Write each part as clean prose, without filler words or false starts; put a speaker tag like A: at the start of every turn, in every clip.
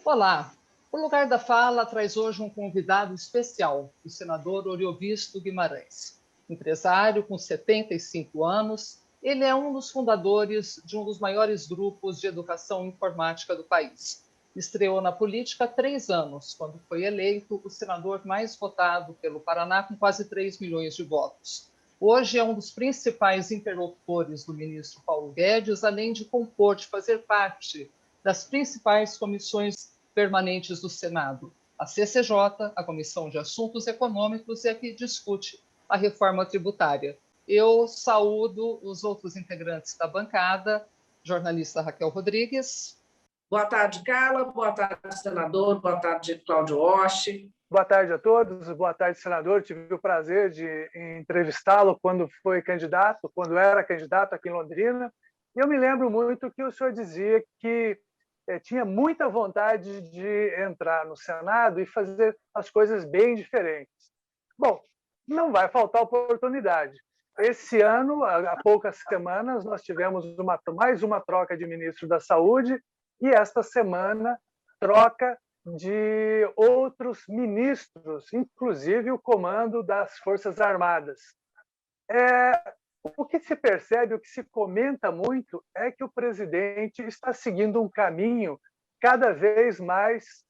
A: Olá, o Lugar da Fala traz hoje um convidado especial, o senador Oriovisto Guimarães. Empresário com 75 anos, ele é um dos fundadores de um dos maiores grupos de educação informática do país. Estreou na política há 3 anos, quando foi eleito o senador mais votado pelo Paraná, com quase 3 milhões de votos. Hoje é um dos principais interlocutores do ministro Paulo Guedes, além de compor, de fazer parte das principais comissões permanentes do Senado. A CCJ, a Comissão de Assuntos Econômicos, é a que discute a reforma tributária. Eu saúdo os outros integrantes da bancada, jornalista Raquel Rodrigues.
B: Boa tarde, Carla. Boa tarde, senador. Boa tarde, Cláudio Osh.
C: Boa tarde a todos. Boa tarde, senador. Tive o prazer de entrevistá-lo quando era candidato aqui em Londrina. E eu me lembro muito que o senhor dizia que tinha muita vontade de entrar no Senado e fazer as coisas bem diferentes. Bom, não vai faltar oportunidade. Esse ano, há poucas semanas, nós tivemos mais uma troca de ministro da Saúde e esta semana, troca de outros ministros, inclusive o comando das Forças Armadas. O que se percebe, o que se comenta muito, é que o presidente está seguindo um caminho cada vez mais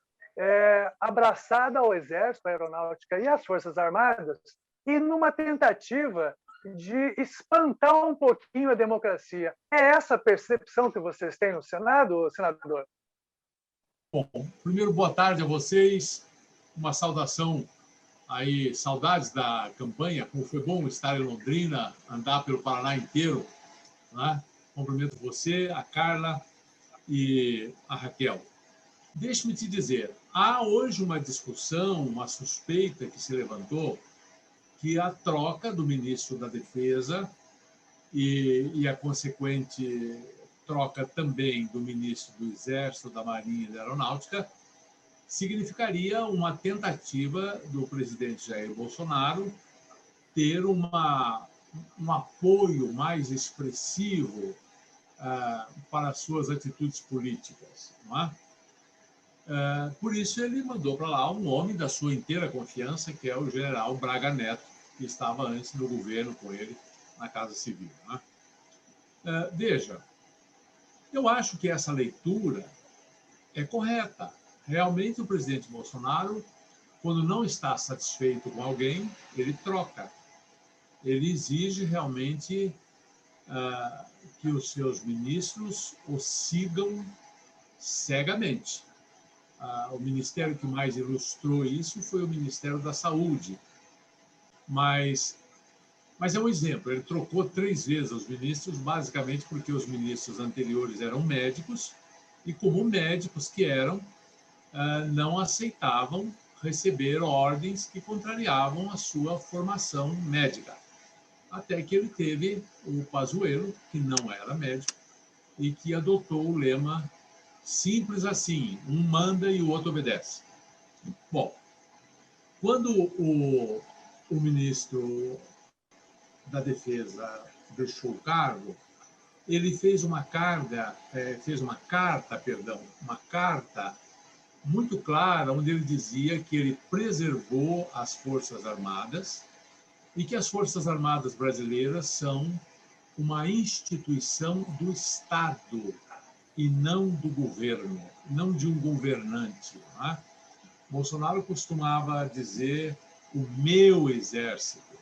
C: abraçado ao Exército, à Aeronáutica e às Forças Armadas, e numa tentativa de espantar um pouquinho a democracia. É essa a percepção que vocês têm no Senado, senador?
D: Bom, primeiro, boa tarde a vocês. Uma saudação aí, saudades da campanha, como foi bom estar em Londrina, andar pelo Paraná inteiro, né? Cumprimento você, a Carla e a Raquel. Deixe-me te dizer, há hoje uma discussão, uma suspeita que se levantou, que a troca do ministro da Defesa e a consequente troca também do ministro do Exército, da Marinha e da Aeronáutica significaria uma tentativa do presidente Jair Bolsonaro ter um apoio mais expressivo para suas atitudes políticas, não é? Por isso, ele mandou para lá um homem da sua inteira confiança, que é o general Braga Neto, que estava antes no governo com ele na Casa Civil, não é? Veja, eu acho que essa leitura é correta. Realmente, o presidente Bolsonaro, quando não está satisfeito com alguém, ele troca. Ele exige realmente que os seus ministros o sigam cegamente. O ministério que mais ilustrou isso foi o Ministério da Saúde. Mas é um exemplo. Ele trocou 3 vezes os ministros, basicamente porque os ministros anteriores eram médicos e, como médicos que eram, não aceitavam receber ordens que contrariavam a sua formação médica. Até que ele teve o Pazuello, que não era médico, e que adotou o lema simples assim, um manda e o outro obedece. Bom, quando o ministro da Defesa deixou o cargo, ele fez uma carta muito clara, onde ele dizia que ele preservou as Forças Armadas e que as Forças Armadas brasileiras são uma instituição do Estado e não do governo, não de um governante. Não é? Bolsonaro costumava dizer o meu exército.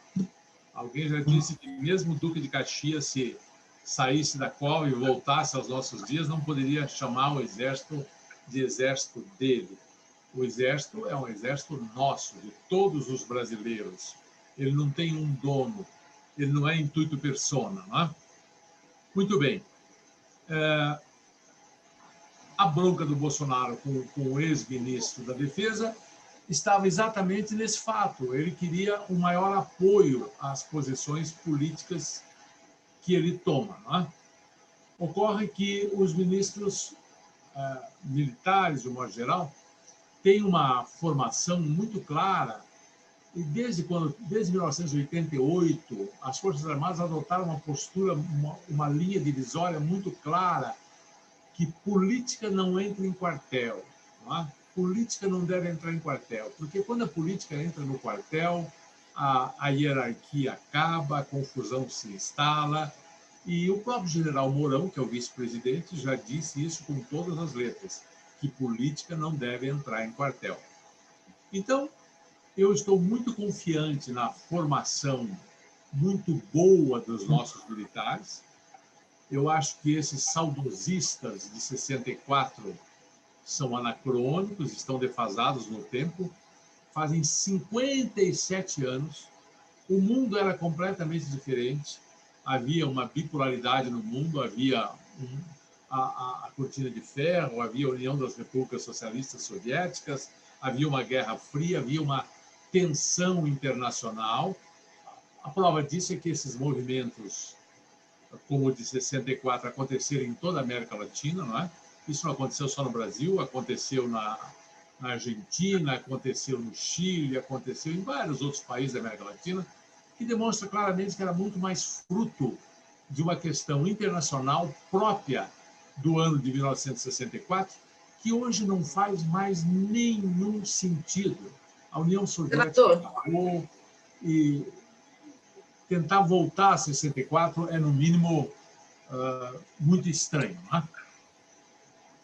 D: Alguém já disse que mesmo o Duque de Caxias, se saísse da cova e voltasse aos nossos dias, não poderia chamar o exército de exército dele. O exército é um exército nosso, de todos os brasileiros. Ele não tem um dono, ele não é intuito persona. Não é? Muito bem. A bronca do Bolsonaro com o ex-ministro da Defesa estava exatamente nesse fato. Ele queria um maior apoio às posições políticas que ele toma. Não é? Ocorre que os ministros militares, de um modo geral, têm uma formação muito clara e desde 1988 as Forças Armadas adotaram uma postura, uma linha divisória muito clara, que política não entra em quartel, Não é? Política não deve entrar em quartel, porque quando a política entra no quartel, a hierarquia acaba, a confusão se instala, e o próprio general Mourão, que é o vice-presidente, já disse isso com todas as letras, que política não deve entrar em quartel. Então, eu estou muito confiante na formação muito boa dos nossos militares. Eu acho que esses saudosistas de 64 são anacrônicos, estão defasados no tempo. Fazem 57 anos. O mundo era completamente diferente. Havia uma bipolaridade no mundo, havia a cortina de ferro, havia a União das Repúblicas Socialistas Soviéticas, havia uma Guerra Fria, havia uma tensão internacional. A prova disso é que esses movimentos, como o de 64, aconteceram em toda a América Latina, não é? Isso não aconteceu só no Brasil, aconteceu na Argentina, aconteceu no Chile, aconteceu em vários outros países da América Latina, que demonstra claramente que era muito mais fruto de uma questão internacional própria do ano de 1964, que hoje não faz mais nenhum sentido. A União Soviética acabou e tentar voltar a 64 é, no mínimo, muito estranho, não é?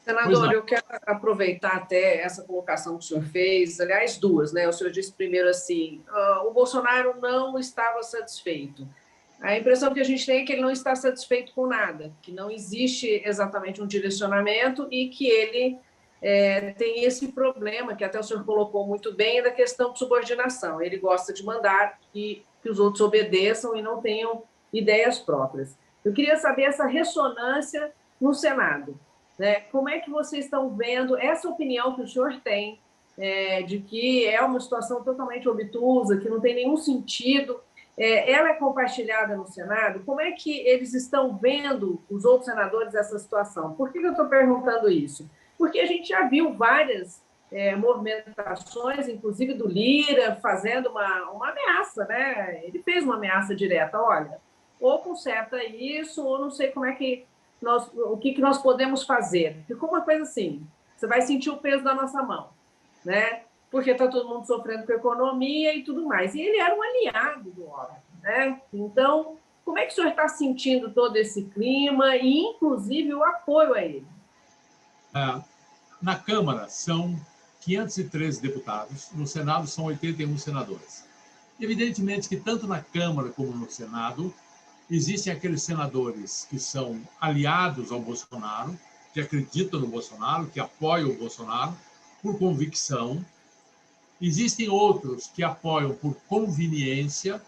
B: Senador, eu quero aproveitar até essa colocação que o senhor fez, aliás, duas, né? O senhor disse primeiro assim, o Bolsonaro não estava satisfeito. A impressão que a gente tem é que ele não está satisfeito com nada, que não existe exatamente um direcionamento e que ele tem esse problema, que até o senhor colocou muito bem, da questão de subordinação. Ele gosta de mandar que os outros obedeçam e não tenham ideias próprias. Eu queria saber essa ressonância no Senado. Né? Como é que vocês estão vendo essa opinião que o senhor tem de que é uma situação totalmente obtusa, que não tem nenhum sentido? Ela é compartilhada no Senado? Como é que eles estão vendo, os outros senadores, essa situação? Por que eu estou perguntando isso? Porque a gente já viu várias movimentações, inclusive do Lira, fazendo uma ameaça, né? Ele fez uma ameaça direta, olha, ou conserta isso, ou não sei como é que o que nós podemos fazer. Ficou uma coisa assim, você vai sentir o peso da nossa mão, né? Porque está todo mundo sofrendo com a economia e tudo mais. E ele era um aliado do homem, né? Então, como é que o senhor está sentindo todo esse clima e, inclusive, o apoio a ele?
D: Na Câmara são 513 deputados, no Senado são 81 senadores. Evidentemente que tanto na Câmara como no Senado existem aqueles senadores que são aliados ao Bolsonaro, que acreditam no Bolsonaro, que apoiam o Bolsonaro por convicção. Existem outros que apoiam por conveniência,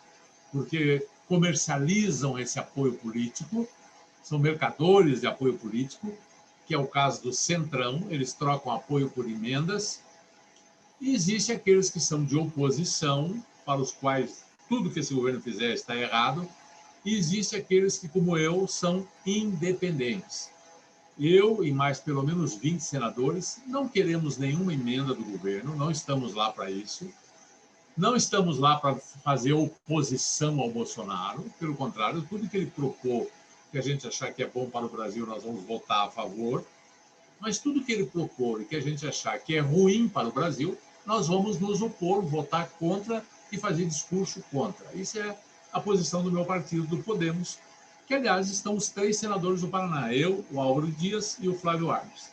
D: porque comercializam esse apoio político, são mercadores de apoio político, que é o caso do Centrão, eles trocam apoio por emendas. E existem aqueles que são de oposição, para os quais tudo que esse governo fizer está errado. E existem aqueles que, como eu, são independentes. Eu e mais pelo menos 20 senadores não queremos nenhuma emenda do governo, não estamos lá para isso. Não estamos lá para fazer oposição ao Bolsonaro, pelo contrário, tudo que ele propôs, que a gente achar que é bom para o Brasil, nós vamos votar a favor. Mas tudo que ele propôs e que a gente achar que é ruim para o Brasil, nós vamos nos opor, votar contra e fazer discurso contra. Isso é a posição do meu partido, do Podemos, que, aliás, estão os 3 senadores do Paraná, eu, o Álvaro Dias e o Flávio Arnes.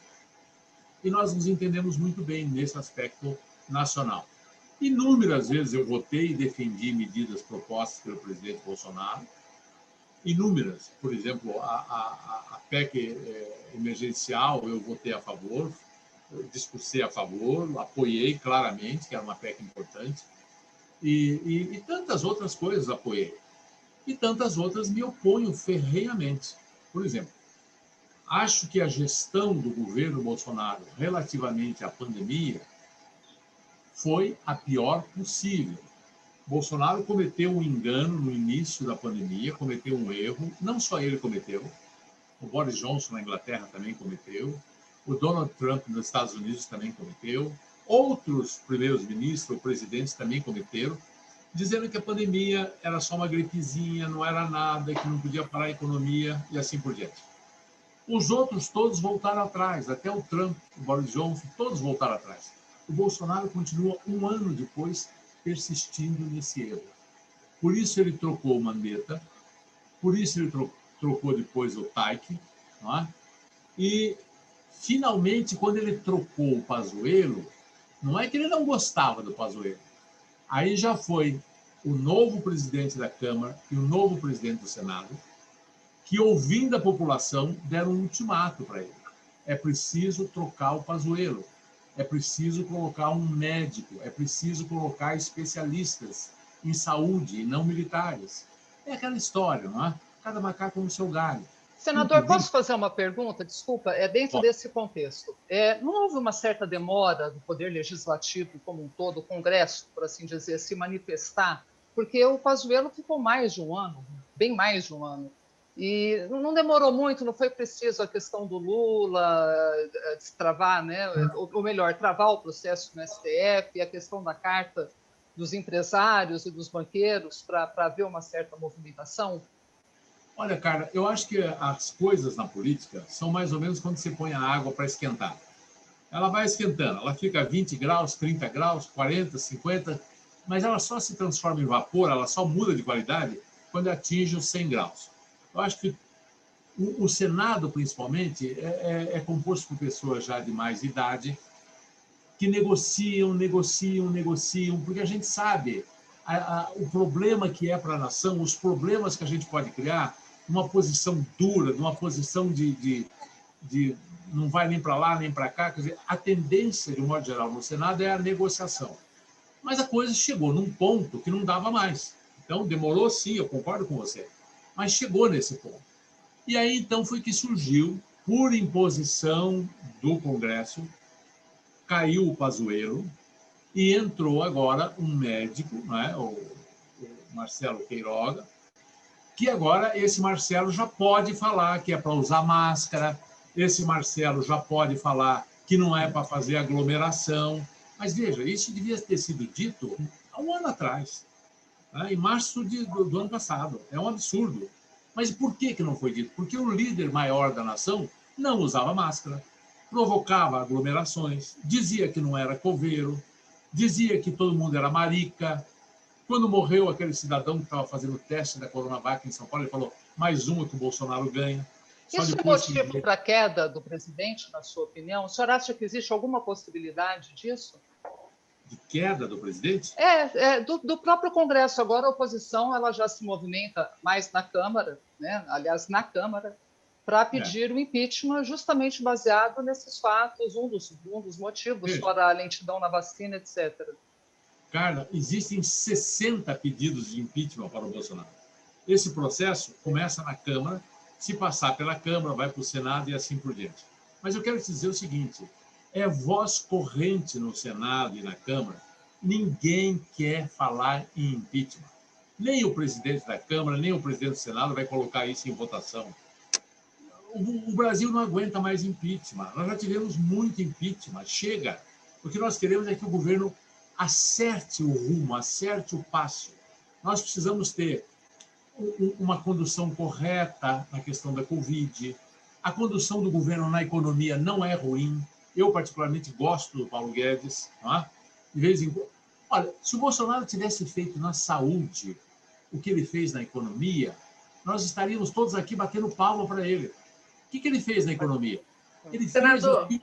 D: E nós nos entendemos muito bem nesse aspecto nacional. Inúmeras vezes eu votei e defendi medidas propostas pelo presidente Bolsonaro, inúmeras. Por exemplo, a PEC emergencial eu votei a favor, discursei a favor, apoiei claramente, que era uma PEC importante, e tantas outras coisas apoiei. E tantas outras me oponho ferrenhamente. Por exemplo, acho que a gestão do governo Bolsonaro relativamente à pandemia foi a pior possível. Bolsonaro cometeu um engano no início da pandemia, cometeu um erro, não só ele cometeu, o Boris Johnson na Inglaterra também cometeu, o Donald Trump nos Estados Unidos também cometeu, outros primeiros ministros ou presidentes também cometeram, dizendo que a pandemia era só uma gripezinha, não era nada, que não podia parar a economia e assim por diante. Os outros todos voltaram atrás, até o Trump, o Boris Johnson, todos voltaram atrás. O Bolsonaro continua um ano depois persistindo nesse erro. Por isso ele trocou o Mandetta, por isso ele trocou depois o Taik, não é? E, finalmente, quando ele trocou o Pazuello, não é que ele não gostava do Pazuello. Aí já foi o novo presidente da Câmara e o novo presidente do Senado que, ouvindo a população, deram um ultimato para ele. É preciso trocar o Pazuello, é preciso colocar um médico, é preciso colocar especialistas em saúde e não militares. É aquela história, não é? Cada macaco no seu galho.
A: Senador, posso fazer uma pergunta? Desculpa, dentro desse contexto. Não houve uma certa demora do Poder Legislativo como um todo, o Congresso, por assim dizer, se manifestar? Porque o Pazuello ficou mais de um ano, bem mais de um ano. E não demorou muito, não foi preciso a questão do Lula destravar, né? Ou melhor, travar o processo no STF e a questão da carta dos empresários e dos banqueiros para haver uma certa movimentação?
D: Olha, cara, eu acho que as coisas na política são mais ou menos quando você põe a água para esquentar. Ela vai esquentando, ela fica 20 graus, 30 graus, 40, 50, mas ela só se transforma em vapor, ela só muda de qualidade quando atinge os 100 graus. Eu acho que o Senado, principalmente, é composto por pessoas já de mais idade que negociam, porque a gente sabe o problema que é para a nação, os problemas que a gente pode criar, uma posição dura, numa posição de não vai nem para lá, nem para cá. Quer dizer, a tendência, de um modo geral, no Senado é a negociação. Mas a coisa chegou num ponto que não dava mais. Então, demorou sim, eu concordo com você, mas chegou nesse ponto. E aí, então, foi que surgiu, por imposição do Congresso, caiu o Pazuello e entrou agora um médico, né, o Marcelo Queiroga, que agora esse Marcelo já pode falar que é para usar máscara, esse Marcelo já pode falar que não é para fazer aglomeração. Mas veja, isso devia ter sido dito há um ano atrás, né, em março do ano passado. É um absurdo. Mas por que não foi dito? Porque o líder maior da nação não usava máscara, provocava aglomerações, dizia que não era coveiro, dizia que todo mundo era marica. Quando morreu aquele cidadão que estava fazendo o teste da Coronavac em São Paulo, ele falou, mais uma que o Bolsonaro ganha.
A: Isso é motivo para a queda do presidente, na sua opinião? O senhor acha que existe alguma possibilidade disso?
D: De queda do presidente?
A: Do próprio Congresso. Agora a oposição ela já se movimenta mais na Câmara, né? Aliás, na Câmara, para pedir o impeachment justamente baseado nesses fatos, um dos motivos, fora a lentidão na vacina, etc.
D: Carla, existem 60 pedidos de impeachment para o Bolsonaro. Esse processo começa na Câmara, se passar pela Câmara, vai para o Senado e assim por diante. Mas eu quero te dizer o seguinte, é voz corrente no Senado e na Câmara, ninguém quer falar em impeachment. Nem o presidente da Câmara, nem o presidente do Senado vai colocar isso em votação. O Brasil não aguenta mais impeachment. Nós já tivemos muito impeachment. Chega. O que nós queremos é que o governo acerte o rumo, acerte o passo. Nós precisamos ter uma condução correta na questão da Covid. A condução do governo na economia não é ruim. Eu, particularmente, gosto do Paulo Guedes. Não é? De vez em quando. Olha, se o Bolsonaro tivesse feito na saúde o que ele fez na economia, nós estaríamos todos aqui batendo palma para ele. O que ele fez na economia? Ele
B: Senador.
D: fez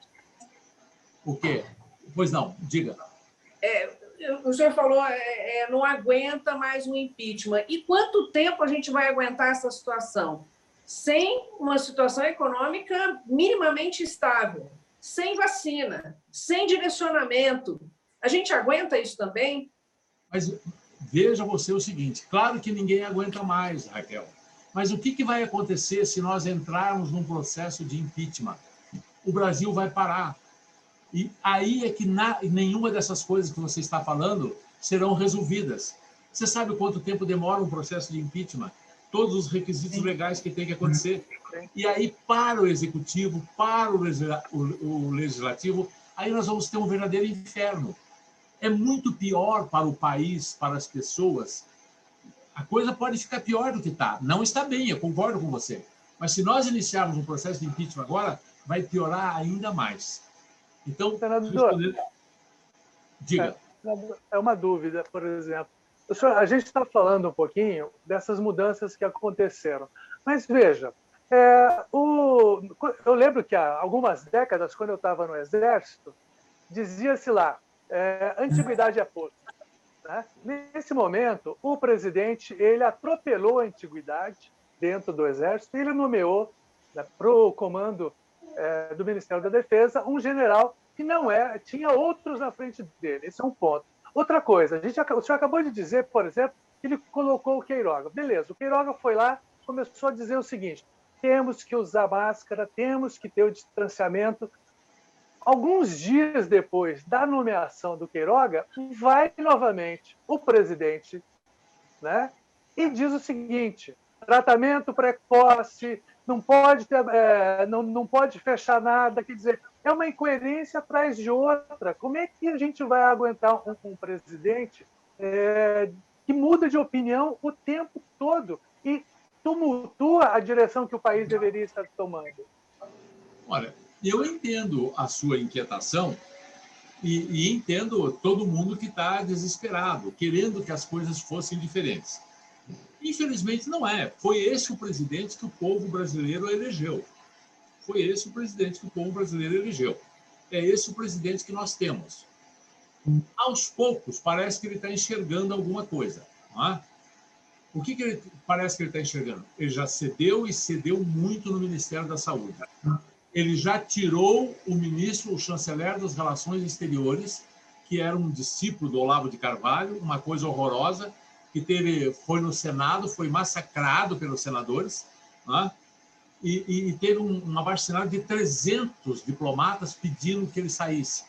D: o quê? Pois não, diga.
B: O senhor falou não aguenta mais um impeachment. E quanto tempo a gente vai aguentar essa situação? Sem uma situação econômica minimamente estável, sem vacina, sem direcionamento. A gente aguenta isso também?
D: Mas veja você o seguinte, claro que ninguém aguenta mais, Raquel. Mas o que vai acontecer se nós entrarmos num processo de impeachment? O Brasil vai parar. E aí é que nenhuma dessas coisas que você está falando serão resolvidas. Você sabe quanto tempo demora um processo de impeachment? Todos os requisitos legais que tem que acontecer. E aí, para o Executivo, para o Legislativo, aí nós vamos ter um verdadeiro inferno. É muito pior para o país, para as pessoas. A coisa pode ficar pior do que está. Não está bem, eu concordo com você. Mas se nós iniciarmos um processo de impeachment agora, vai piorar ainda mais. Então,
C: Senador,
D: diga.
C: É uma dúvida, por exemplo. A gente está falando um pouquinho dessas mudanças que aconteceram. Mas, veja, eu lembro que há algumas décadas, quando eu estava no Exército, dizia-se lá, antiguidade é posto. Né? Nesse momento, o presidente ele atropelou a antiguidade dentro do Exército e ele nomeou, né, para o comando do Ministério da Defesa um general que não tinha outros na frente dele. Esse é um ponto. Outra coisa, o senhor acabou de dizer, por exemplo, que ele colocou o Queiroga. Beleza, o Queiroga foi lá, começou a dizer o seguinte: temos que usar máscara, temos que ter o distanciamento. Alguns dias depois da nomeação do Queiroga, vai novamente o presidente, né, e diz o seguinte: tratamento precoce, não pode não pode fechar nada. Quer dizer, é uma incoerência atrás de outra. Como é que a gente vai aguentar um presidente que muda de opinião o tempo todo e tumultua a direção que o país deveria estar tomando?
D: Olha, eu entendo a sua inquietação e entendo todo mundo que está desesperado, querendo que as coisas fossem diferentes. Infelizmente, não é. Foi esse o presidente que o povo brasileiro elegeu. Foi esse o presidente que o povo brasileiro elegeu. É esse o presidente que nós temos. Aos poucos, parece que ele está enxergando alguma coisa. Não é? O que ele parece que ele está enxergando? Ele já cedeu e cedeu muito no Ministério da Saúde. Ele já tirou o ministro, o chanceler das Relações Exteriores, que era um discípulo do Olavo de Carvalho, uma coisa horrorosa, que foi no Senado, foi massacrado pelos senadores, né? E teve um abaixo-assinado de 300 diplomatas pedindo que ele saísse.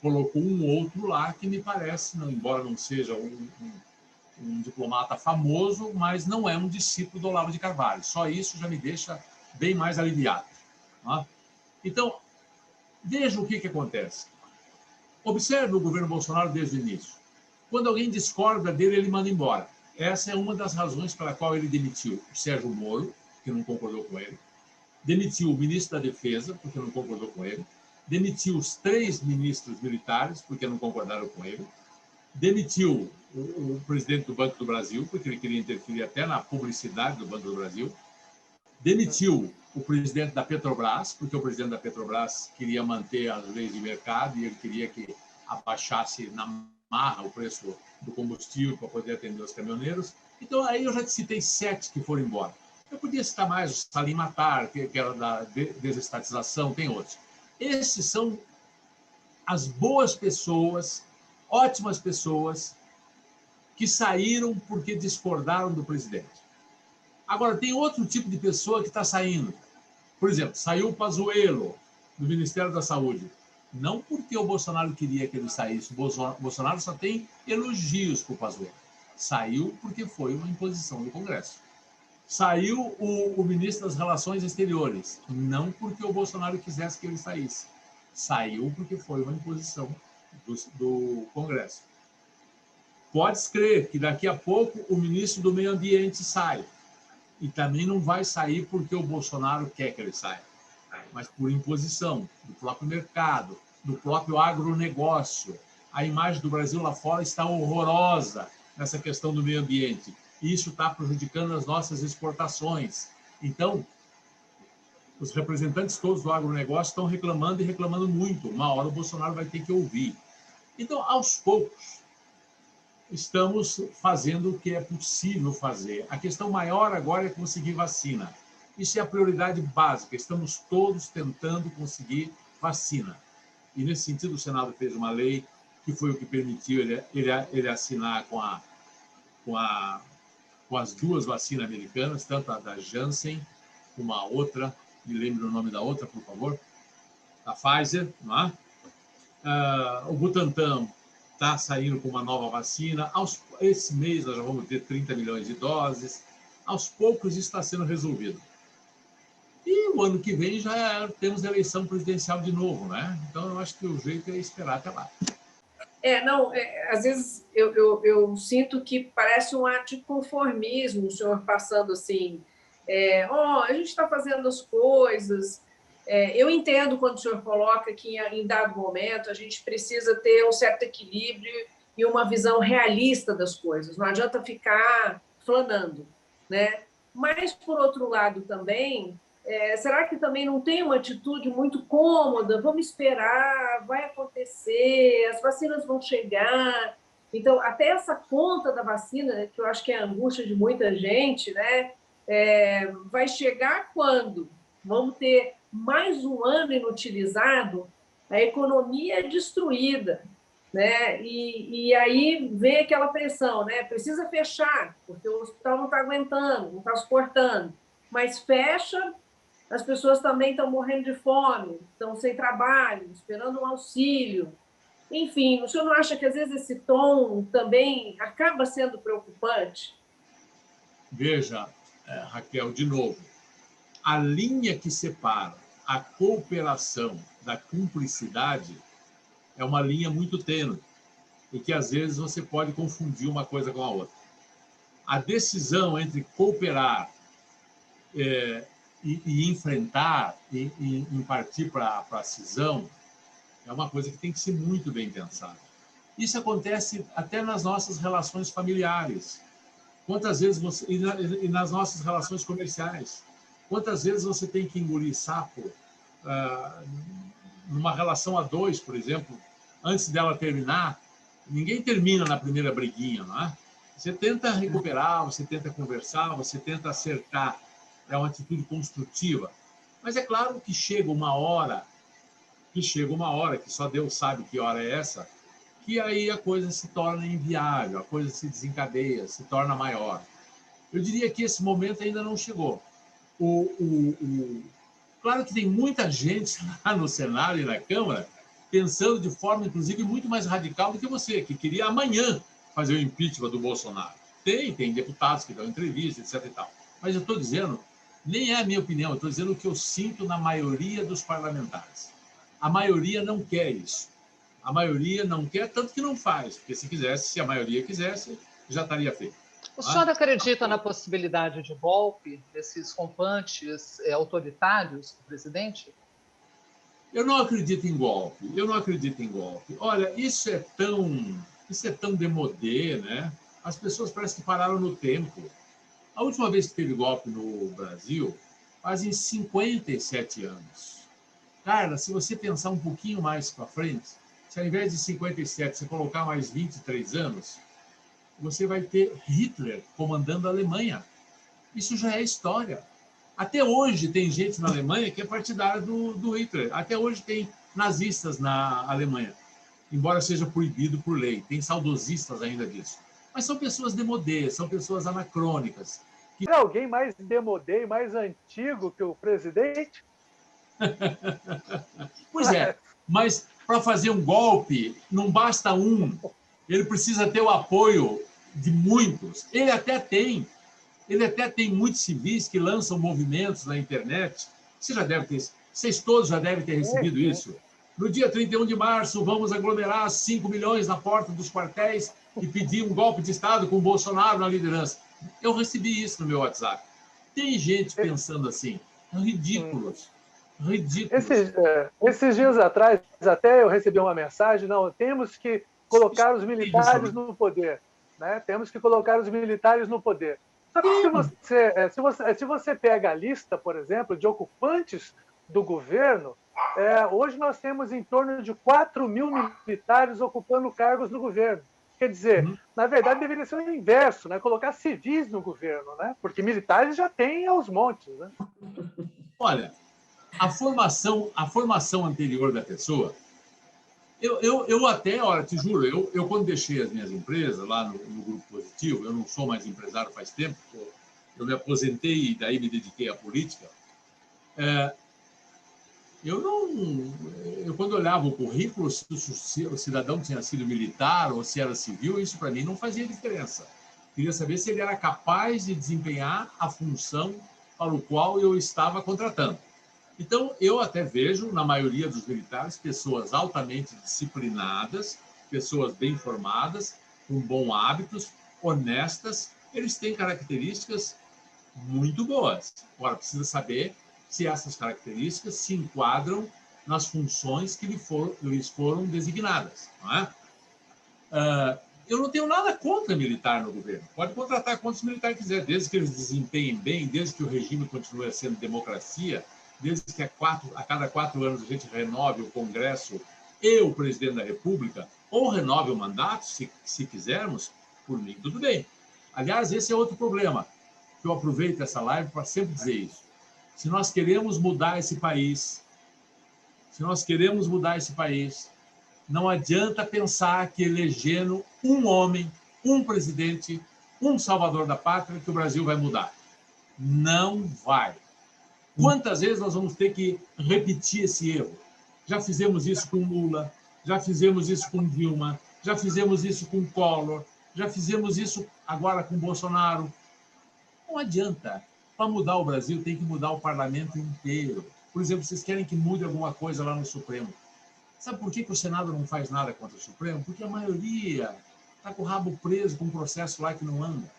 D: Colocou um outro lá que me parece, embora não seja um diplomata famoso, mas não é um discípulo do Olavo de Carvalho. Só isso já me deixa bem mais aliviado. Então, veja o que acontece. Observe o governo Bolsonaro desde o início. Quando alguém discorda dele, ele manda embora. Essa é uma das razões pela qual ele demitiu o Sérgio Moro, que não concordou com ele, demitiu o ministro da Defesa, porque não concordou com ele, demitiu os 3 ministros militares, porque não concordaram com ele, demitiu o presidente do Banco do Brasil, porque ele queria interferir até na publicidade do Banco do Brasil, demitiu o presidente da Petrobras, porque o presidente da Petrobras queria manter as leis de mercado e ele queria que abaixasse na marra o preço do combustível para poder atender os caminhoneiros. Então, aí eu já te citei 7 que foram embora. Eu podia citar mais o Salim Matar, que era da desestatização, tem outros. Esses são as boas pessoas, ótimas pessoas, que saíram porque discordaram do presidente. Agora, tem outro tipo de pessoa que está saindo. Por exemplo, saiu o Pazuello, do Ministério da Saúde. Não porque o Bolsonaro queria que ele saísse. O Bolsonaro só tem elogios para o Pazuello. Saiu porque foi uma imposição do Congresso. Saiu o ministro das Relações Exteriores. Não porque o Bolsonaro quisesse que ele saísse. Saiu porque foi uma imposição do Congresso. Pode crer que daqui a pouco o ministro do Meio Ambiente sai. E também não vai sair porque o Bolsonaro quer que ele saia, mas por imposição do próprio mercado, do próprio agronegócio. A imagem do Brasil lá fora está horrorosa nessa questão do meio ambiente. E isso está prejudicando as nossas exportações. Então, os representantes todos do agronegócio estão reclamando e reclamando muito. Uma hora o Bolsonaro vai ter que ouvir. Então, aos poucos, estamos fazendo o que é possível fazer. A questão maior agora é conseguir vacina. Isso é a prioridade básica. Estamos todos tentando conseguir vacina. E, nesse sentido, o Senado fez uma lei que foi o que permitiu ele assinar com as 2 vacinas americanas, tanto a da Janssen como a outra, me lembre o nome da outra, por favor, a Pfizer, não é? O Butantan está saindo com uma nova vacina. Esse mês nós já vamos ter 30 milhões de doses. Aos poucos isso está sendo resolvido. E o ano que vem já temos eleição presidencial de novo, né? Então eu acho que o jeito é esperar até lá.
B: Às vezes eu sinto que parece um ato de conformismo, o senhor passando assim, a gente está fazendo as coisas. Eu entendo quando o senhor coloca que, em dado momento, a gente precisa ter um certo equilíbrio e uma visão realista das coisas. Não adianta ficar flanando, né? Mas, por outro lado, também, será que também não tem uma atitude muito cômoda? Vamos esperar, vai acontecer, as vacinas vão chegar. Então, até essa conta da vacina, que eu acho que é a angústia de muita gente, né? Vai chegar quando? Vamos ter mais um ano inutilizado, a economia é destruída, né? E aí vem aquela pressão, né? Precisa fechar, porque o hospital não está aguentando, não está suportando. Mas fecha, as pessoas também estão morrendo de fome, estão sem trabalho, esperando um auxílio. Enfim, o senhor não acha que, às vezes, esse tom também acaba sendo preocupante?
D: Veja, Raquel, de novo, a linha que separa a cooperação da cumplicidade é uma linha muito tênue e que, às vezes, você pode confundir uma coisa com a outra. A decisão entre cooperar e enfrentar e partir para a cisão é uma coisa que tem que ser muito bem pensada. Isso acontece até nas nossas relações familiares. Quantas vezes você... E nas nossas relações comerciais. Quantas vezes você tem que engolir sapo numa relação a dois, por exemplo, antes dela terminar? Ninguém termina na primeira briguinha, não é? Você tenta recuperar, você tenta conversar, você tenta acertar. É uma atitude construtiva. Mas é claro que chega uma hora, que só Deus sabe que hora é essa, que aí a coisa se torna inviável, a coisa se desencadeia, se torna maior. Eu diria que esse momento ainda não chegou. Claro que tem muita gente lá no Senado e na Câmara pensando de forma, inclusive, muito mais radical do que você, que queria amanhã fazer o impeachment do Bolsonaro. Tem deputados que dão entrevista, etc. e tal. Mas eu estou dizendo, nem é a minha opinião, eu estou dizendo o que eu sinto na maioria dos parlamentares. A maioria não quer isso. A maioria não quer, tanto que não faz, porque se a maioria quisesse, já estaria feito.
A: O senhor acredita na possibilidade de golpe desses rompantes autoritários do presidente?
D: Eu não acredito em golpe. Olha, isso é tão demodê, né? As pessoas parecem que pararam no tempo. A última vez que teve golpe no Brasil, fazem 57 anos. Cara, se você pensar um pouquinho mais para frente, se ao invés de 57 você colocar mais 23 anos, você vai ter Hitler comandando a Alemanha. Isso já é história. Até hoje tem gente na Alemanha que é partidária do Hitler. Até hoje tem nazistas na Alemanha, embora seja proibido por lei. Tem saudosistas ainda disso. Mas são pessoas demodê, são pessoas anacrônicas.
C: Tem alguém mais demodê, mais antigo que o presidente?
D: Pois é, mas para fazer um golpe não basta um. Ele precisa ter o apoio de muitos. Ele até tem muitos civis que lançam movimentos na internet. Vocês todos já devem ter recebido isso. No dia 31 de março, vamos aglomerar 5 milhões na porta dos quartéis e pedir um golpe de Estado com o Bolsonaro na liderança. Eu recebi isso no meu WhatsApp. Tem gente pensando assim. Ridículos.
C: Esses dias atrás, até eu recebi uma mensagem, temos que colocar os militares no poder. Né? Temos que colocar os militares no poder. Só que se você pega a lista, por exemplo, de ocupantes do governo, hoje nós temos em torno de 4 mil militares ocupando cargos no governo. Quer dizer, na verdade, deveria ser o inverso, né? Colocar civis no governo, né? Porque militares já tem aos montes. Né?
D: Olha, a formação anterior da pessoa, eu até, olha, te juro, eu quando deixei as minhas empresas lá no Grupo Positivo, eu não sou mais empresário faz tempo, eu me aposentei e daí me dediquei à política. Eu quando olhava o currículo, se o cidadão tinha sido militar ou se era civil, isso para mim não fazia diferença. Queria saber se ele era capaz de desempenhar a função para o qual eu estava contratando. Então, eu até vejo, na maioria dos militares, pessoas altamente disciplinadas, pessoas bem formadas, com bons hábitos, honestas. Eles têm características muito boas. Agora, precisa saber se essas características se enquadram nas funções que lhes foram designadas. Não é? Eu não tenho nada contra militar no governo. Pode contratar quantos militares quiser, desde que eles desempenhem bem, desde que o regime continue sendo democracia, desde que a cada 4 anos a gente renove o Congresso e o presidente da República, ou renove o mandato, se quisermos, por mim, tudo bem. Aliás, esse é outro problema, que eu aproveito essa live para sempre dizer isso. Se nós queremos mudar esse país, não adianta pensar que elegendo um homem, um presidente, um salvador da pátria, que o Brasil vai mudar. Não vai. Quantas vezes nós vamos ter que repetir esse erro? Já fizemos isso com Lula, já fizemos isso com Dilma, já fizemos isso com Collor, já fizemos isso agora com Bolsonaro. Não adianta. Para mudar o Brasil, tem que mudar o parlamento inteiro. Por exemplo, vocês querem que mude alguma coisa lá no Supremo. Sabe por que o Senado não faz nada contra o Supremo? Porque a maioria está com o rabo preso com um processo lá que não anda.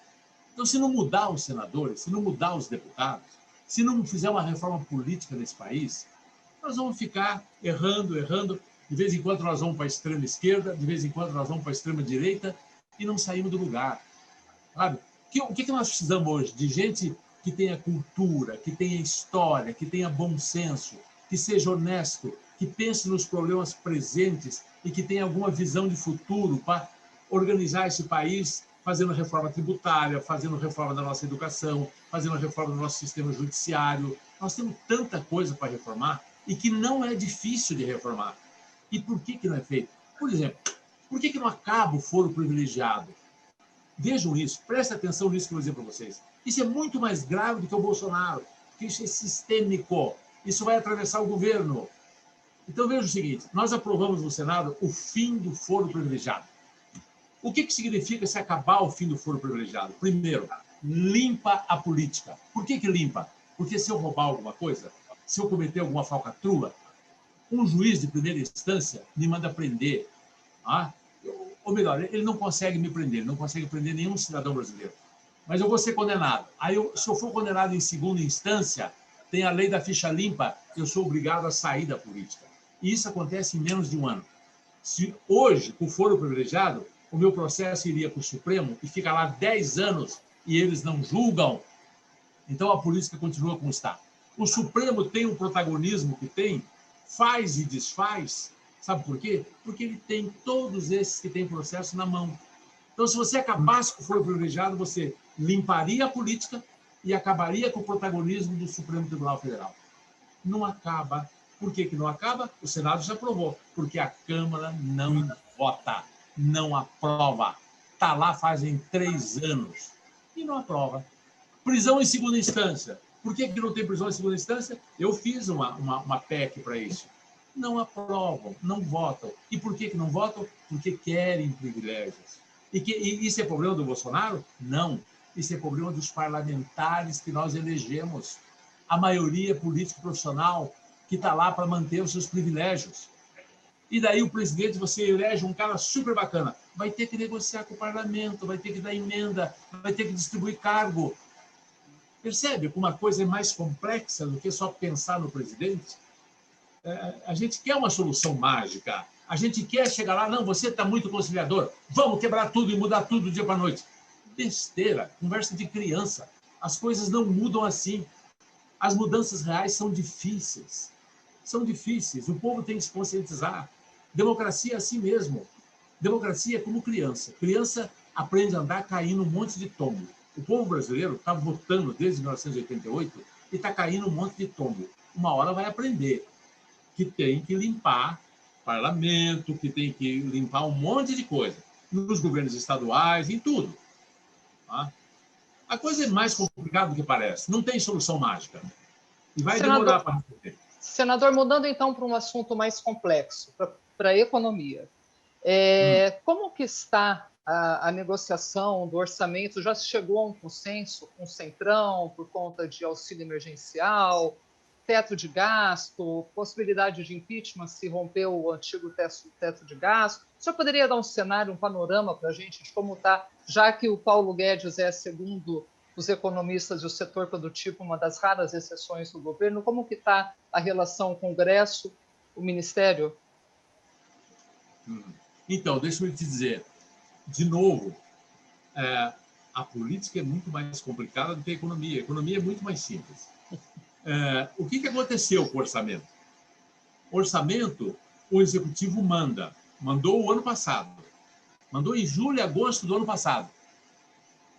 D: Então, se não mudar os senadores, se não mudar os deputados, se não fizer uma reforma política nesse país, nós vamos ficar errando. De vez em quando nós vamos para a extrema esquerda, de vez em quando nós vamos para a extrema direita e não saímos do lugar. Sabe? O que nós precisamos hoje? De gente que tenha cultura, que tenha história, que tenha bom senso, que seja honesto, que pense nos problemas presentes e que tenha alguma visão de futuro para organizar esse país, fazendo reforma tributária, fazendo reforma da nossa educação, fazendo reforma do nosso sistema judiciário. Nós temos tanta coisa para reformar e que não é difícil de reformar. E por que não é feito? Por exemplo, por que não acaba o foro privilegiado? Vejam isso, prestem atenção nisso que eu vou dizer para vocês. Isso é muito mais grave do que o Bolsonaro, porque isso é sistêmico, isso vai atravessar o governo. Então, veja o seguinte, nós aprovamos no Senado o fim do foro privilegiado. O que significa se acabar o fim do foro privilegiado? Primeiro, limpa a política. Por que limpa? Porque se eu roubar alguma coisa, se eu cometer alguma falcatrua, um juiz de primeira instância me manda prender. Ou melhor, ele não consegue me prender, ele não consegue prender nenhum cidadão brasileiro. Mas eu vou ser condenado. Aí, se eu for condenado em segunda instância, tem a lei da ficha limpa, eu sou obrigado a sair da política. E isso acontece em menos de um ano. Se hoje, com o foro privilegiado, o meu processo iria para o Supremo e fica lá 10 anos e eles não julgam, então a política continua como está. O Supremo tem um protagonismo que tem, faz e desfaz. Sabe por quê? Porque ele tem todos esses que têm processo na mão. Então, se você acabasse com o foro privilegiado, você limparia a política e acabaria com o protagonismo do Supremo Tribunal Federal. Não acaba. Por que não acaba? O Senado já aprovou. Porque a Câmara não vota, não aprova. Está lá fazem 3 anos e não aprova. Prisão em segunda instância. Por que não tem prisão em segunda instância? Eu fiz uma PEC para isso. Não aprovam, não votam. E por que não votam? Porque querem privilégios. E isso é problema do Bolsonaro? Não. Isso é problema dos parlamentares que nós elegemos. A maioria política profissional que está lá para manter os seus privilégios. E daí o presidente, você elege um cara super bacana, vai ter que negociar com o parlamento, vai ter que dar emenda, vai ter que distribuir cargo. Percebe como uma coisa é mais complexa do que só pensar no presidente? A gente quer uma solução mágica. A gente quer chegar lá, não, você está muito conciliador, vamos quebrar tudo e mudar tudo do dia para a noite. Besteira, conversa de criança. As coisas não mudam assim. As mudanças reais são difíceis. São difíceis. O povo tem que se conscientizar. Democracia é assim mesmo. Democracia é como criança. Criança aprende a andar caindo um monte de tombo. O povo brasileiro está votando desde 1988 e está caindo um monte de tombo. Uma hora vai aprender que tem que limpar parlamento, que tem que limpar um monte de coisa. Nos governos estaduais, em tudo. Tá? A coisa é mais complicada do que parece. Não tem solução mágica. E vai demorar para resolver.
A: Senador, mudando então para um assunto mais complexo, para a economia. Como que está a negociação do orçamento? Já se chegou a um consenso com o Centrão por conta de auxílio emergencial, teto de gasto, possibilidade de impeachment se romper o antigo teto de gasto? O senhor poderia dar um cenário, um panorama para a gente de como está, já que o Paulo Guedes é segundo os economistas e o setor produtivo, uma das raras exceções do governo. Como que está a relação Congresso, o Ministério?
D: Então, deixa eu te dizer, de novo, a política é muito mais complicada do que a economia. A economia é muito mais simples. O que aconteceu com o orçamento? O orçamento, o executivo mandou o ano passado, mandou em julho e agosto do ano passado.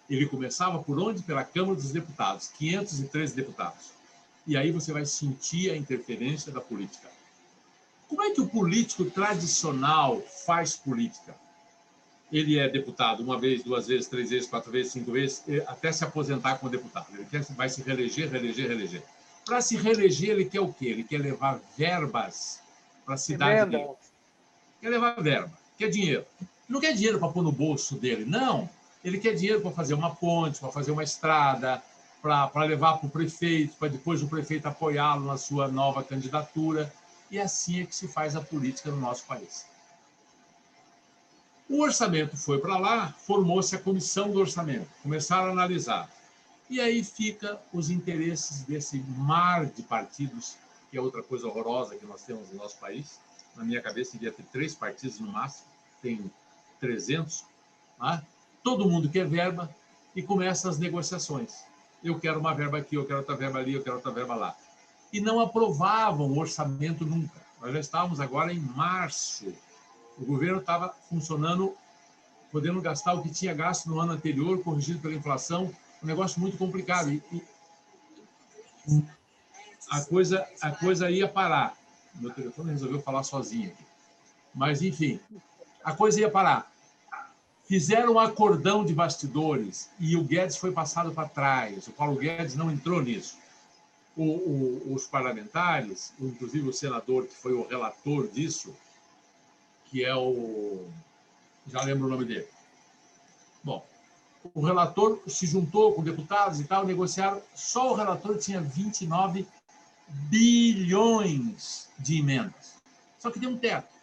D: Ele começava por onde? Pela Câmara dos Deputados, 513 deputados. E aí você vai sentir a interferência da política. Como é que o político tradicional faz política? Ele é deputado uma vez, duas vezes, três vezes, quatro vezes, cinco vezes, até se aposentar como deputado. Ele vai se reeleger, reeleger, reeleger. Para se reeleger, ele quer o quê? Ele quer levar verbas para a cidade dele. Quer levar verba, quer dinheiro. Ele não quer dinheiro para pôr no bolso dele, não. Ele quer dinheiro para fazer uma ponte, para fazer uma estrada, para levar para o prefeito, para depois o prefeito apoiá-lo na sua nova candidatura. E assim é que se faz a política no nosso país. O orçamento foi para lá, formou-se a comissão do orçamento, começaram a analisar. E aí fica os interesses desse mar de partidos, que é outra coisa horrorosa que nós temos no nosso país. Na minha cabeça, devia ter 3 partidos no máximo, tem 300. Né? Todo mundo quer verba e começam as negociações. Eu quero uma verba aqui, eu quero outra verba ali, eu quero outra verba lá. E não aprovavam o orçamento nunca. Nós já estávamos agora em março. O governo estava funcionando, podendo gastar o que tinha gasto no ano anterior, corrigido pela inflação, um negócio muito complicado. E a coisa ia parar. Meu telefone resolveu falar sozinho aqui. Mas, enfim, a coisa ia parar. Fizeram um acordão de bastidores e o Guedes foi passado para trás. O Paulo Guedes não entrou nisso. Os parlamentares, inclusive o senador, que foi o relator disso, que é o... já lembro o nome dele. Bom, o relator se juntou com deputados e tal, negociaram. Só o relator tinha 29 bilhões de emendas. Só que tem um teto.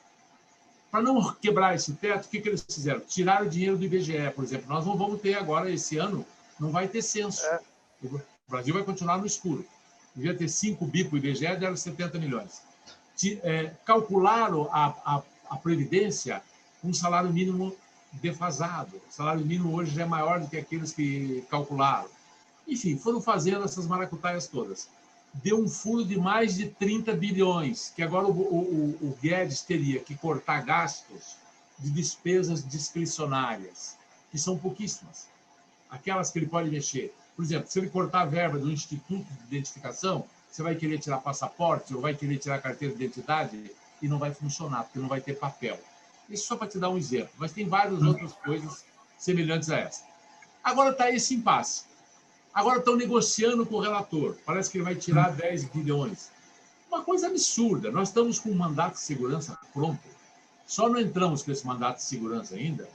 D: Para não quebrar esse teto, o que eles fizeram? Tiraram o dinheiro do IBGE, por exemplo. Nós não vamos ter agora, esse ano, não vai ter censo. O Brasil vai continuar no escuro. Devia ter 5 bi para o IBGE, deram 70 milhões. Calcularam a Previdência com um salário mínimo defasado. O salário mínimo hoje já é maior do que aqueles que calcularam. Enfim, foram fazendo essas maracutaias todas. Deu um furo de mais de 30 bilhões, que agora o Guedes teria que cortar gastos de despesas discricionárias, que são pouquíssimas. Aquelas que ele pode mexer. Por exemplo, se ele cortar a verba do Instituto de Identificação, você vai querer tirar passaporte ou vai querer tirar carteira de identidade e não vai funcionar, porque não vai ter papel. Isso só para te dar um exemplo, mas tem várias outras coisas semelhantes a essa. Agora está esse impasse. Agora estão negociando com o relator. Parece que ele vai tirar 10 bilhões. Uma coisa absurda. Nós estamos com um mandato de segurança pronto. Só não entramos com esse mandato de segurança ainda.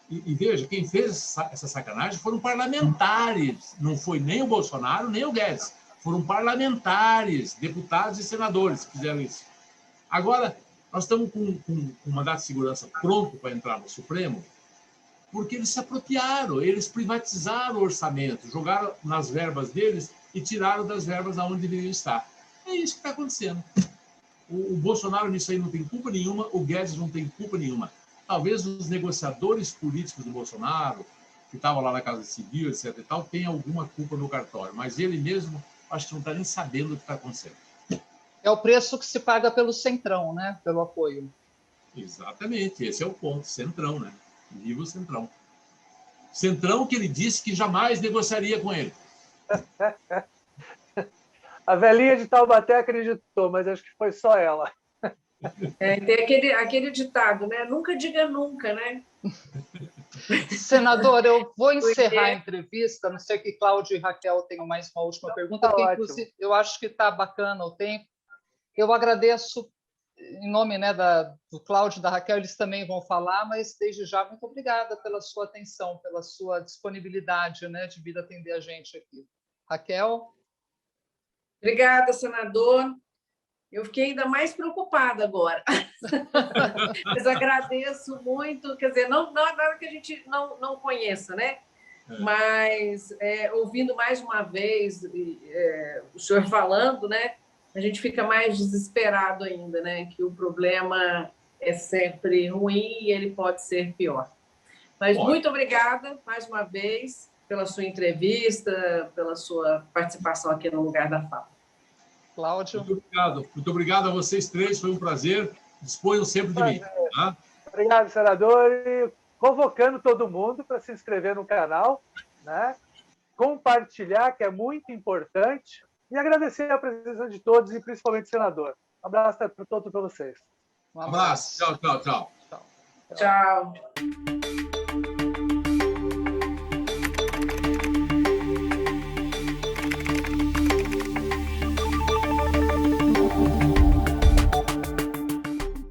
D: E veja, quem fez essa sacanagem foram parlamentares. Não foi nem o Bolsonaro, nem o Guedes. Foram parlamentares, deputados e senadores que fizeram isso. Agora, nós estamos com um mandato de segurança pronto para entrar no Supremo, porque eles se apropriaram, eles privatizaram o orçamento, jogaram nas verbas deles e tiraram das verbas aonde deveriam estar. É isso que está acontecendo. O Bolsonaro nisso aí não tem culpa nenhuma, o Guedes não tem culpa nenhuma. Talvez os negociadores políticos do Bolsonaro, que estavam lá na Casa Civil, etc. e tal, tenham alguma culpa no cartório, mas ele mesmo, acho que não está nem sabendo o que está acontecendo.
A: É o preço que se paga pelo Centrão, né? Pelo apoio.
D: Exatamente, esse é o ponto, Centrão, né? Viva o Centrão. Centrão que ele disse que jamais negociaria com ele.
C: A velhinha de Taubaté acreditou, mas acho que foi só ela.
B: Tem aquele ditado, né? Nunca diga nunca, né?
A: Senador, eu vou encerrar a entrevista, não sei que Cláudio e Raquel tenham mais uma última pergunta, porque, inclusive, eu acho que está bacana o tempo. Eu agradeço, em nome, né, do Cláudio e da Raquel, eles também vão falar, mas desde já, muito obrigada pela sua atenção, pela sua disponibilidade, né, de vir atender a gente aqui. Raquel?
B: Obrigada, senador. Eu fiquei ainda mais preocupada agora. Mas agradeço muito, quer dizer, não é nada que a gente não conheça, né? Mas, ouvindo mais uma vez o senhor falando, né, a gente fica mais desesperado ainda, né, que o problema é sempre ruim e ele pode ser pior. Mas muito obrigada, mais uma vez, pela sua entrevista, pela sua participação aqui no Lugar da Fala.
A: Cláudio.
D: Muito obrigado a vocês três, foi um prazer. Disponham sempre de mim. Tá?
C: Obrigado, senador. E convocando todo mundo para se inscrever no canal, né? Compartilhar, que é muito importante, e agradecer a presença de todos, e principalmente do senador. Um abraço para todos para vocês.
D: Um abraço. Tchau, tchau, tchau.
B: Tchau.